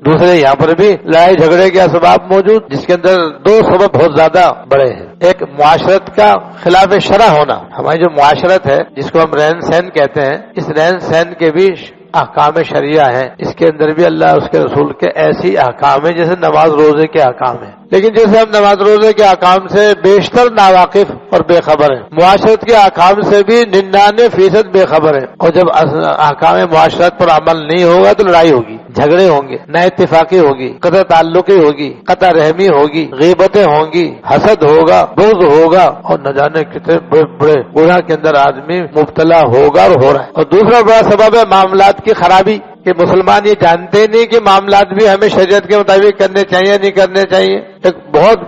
دوسرے یہاں پر بھی لڑائی جھگڑے کے اسباب موجود، جس کے اندر دو سبب بہت زیادہ بڑے ہیں۔ ایک معاشرت کا خلاف شرع ہونا، ہماری جو معاشرت ہے جس کو ہم رہن سہن کہتے ہیں، اس رہن سہن کے بھی احکام شریعہ ہیں، اس کے اندر بھی اللہ اس کے رسول کے ایسی احکام ہیں جیسے نماز روزے کے احکام ہیں، لیکن جیسے ہم نماز روزے کے احکام سے بیشتر ناواقف اور بے خبر ہیں، معاشرت کے احکام سے بھی 99% بے خبر ہیں، اور جب احکام معاشرت پر عمل نہیں ہوگا تو لڑائی ہوگی، جھگڑے ہوں گے، نا اتفاقی ہوگی، قطع تعلقی ہوگی، قطع رحمی ہوگی، غیبتیں ہوں گی، حسد ہوگا، بغض ہوگا، اور نہ جانے کتنے بڑے بڑے گناہ کے اندر آدمی مبتلا ہوگا اور ہو رہا ہے۔ اور دوسرا بڑا سبب ہے معاملات کی خرابی، کہ مسلمان یہ جانتے نہیں کہ معاملات بھی ہمیں شریعت کے مطابق کرنے چاہیے نہیں کرنے چاہیے۔ ایک بہت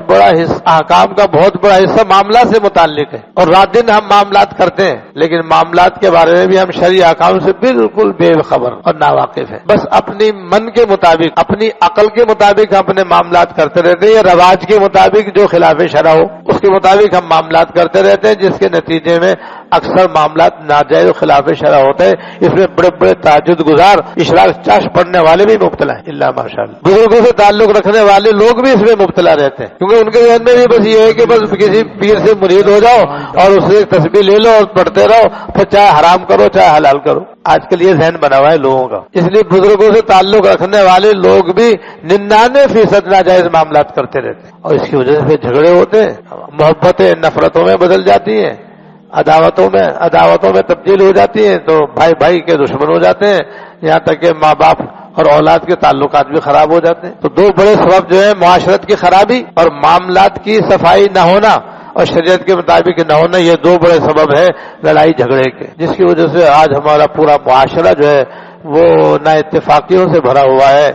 بڑا احکام کا بہت بڑا حصہ معاملات سے متعلق ہے، اور رات دن ہم معاملات کرتے ہیں، لیکن معاملات کے بارے میں بھی ہم شرعی احکام سے بالکل بے خبر اور ناواقف ہیں۔ بس اپنی من کے مطابق، اپنی عقل کے مطابق ہم اپنے معاملات کرتے رہتے ہیں، یا رواج کے مطابق جو خلاف شرع ہو اس کے مطابق ہم معاملات کرتے رہتے ہیں، جس کے نتیجے میں اکثر معاملات ناجائز و خلاف شرع ہوتے ہیں۔ اس میں بڑے بڑے تہجد گزار، اشراق چاش پڑھنے والے بھی مبتلا ہیں، اللہ ماشاءاللہ۔ بزرگوں سے تعلق رکھنے والے لوگ بھی اس میں مبتلا رہتے ہیں، کیونکہ ان کے ذہن میں بھی بس یہ ہے کہ بس کسی پیر سے مرید ہو جاؤ اور اس سے تسبیح لے لو اور پڑھتے رہو، پھر چاہے حرام کرو چاہے حلال کرو۔ آج کل یہ ذہن بنا ہوا ہے لوگوں کا، اس لیے بزرگوں سے تعلق رکھنے والے لوگ بھی 99% ناجائز معاملات کرتے رہتے ہیں، اور اس کی وجہ سے جھگڑے ہوتے ہیں، محبتیں نفرتوں میں بدل جاتی ہیں، عداوتوں میں تبدیل ہو جاتی ہیں، تو بھائی بھائی کے دشمن ہو جاتے ہیں، یہاں تک کہ ماں باپ اور اولاد کے تعلقات بھی خراب ہو جاتے ہیں۔ تو دو بڑے سبب جو ہیں معاشرت کی خرابی اور معاملات کی صفائی نہ ہونا اور شریعت کے مطابق نہ ہونا، یہ دو بڑے سبب ہے لڑائی جھگڑے کے، جس کی وجہ سے آج ہمارا پورا معاشرہ جو ہے وہ نا اتفاقیوں سے بھرا ہوا ہے،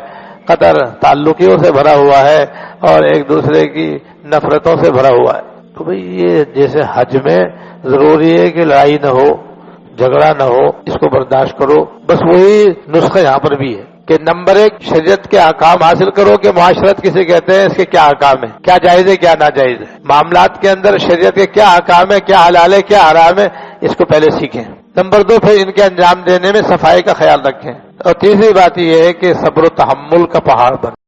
قطع تعلقیوں سے بھرا ہوا ہے، اور ایک دوسرے کی نفرتوں سے بھرا ہوا ہے۔ تو بھئی یہ جیسے حج میں ضروری ہے کہ لڑائی نہ ہو، جھگڑا نہ ہو، اس کو برداشت کرو، بس وہی نسخہ یہاں پر بھی ہے کہ نمبر 1 شریعت کے احکام حاصل کرو کہ معاشرت کسے کہتے ہیں، اس کے کیا احکام ہیں، کیا جائز ہے کیا ناجائز ہے، معاملات کے اندر شریعت کے کیا احکام ہے، کیا حلال ہے کیا حرام ہے، اس کو پہلے سیکھیں۔ نمبر 2 پھر ان کے انجام دینے میں صفائی کا خیال رکھیں، اور تیسری بات یہ ہے کہ صبر و تحمل کا پہاڑ بن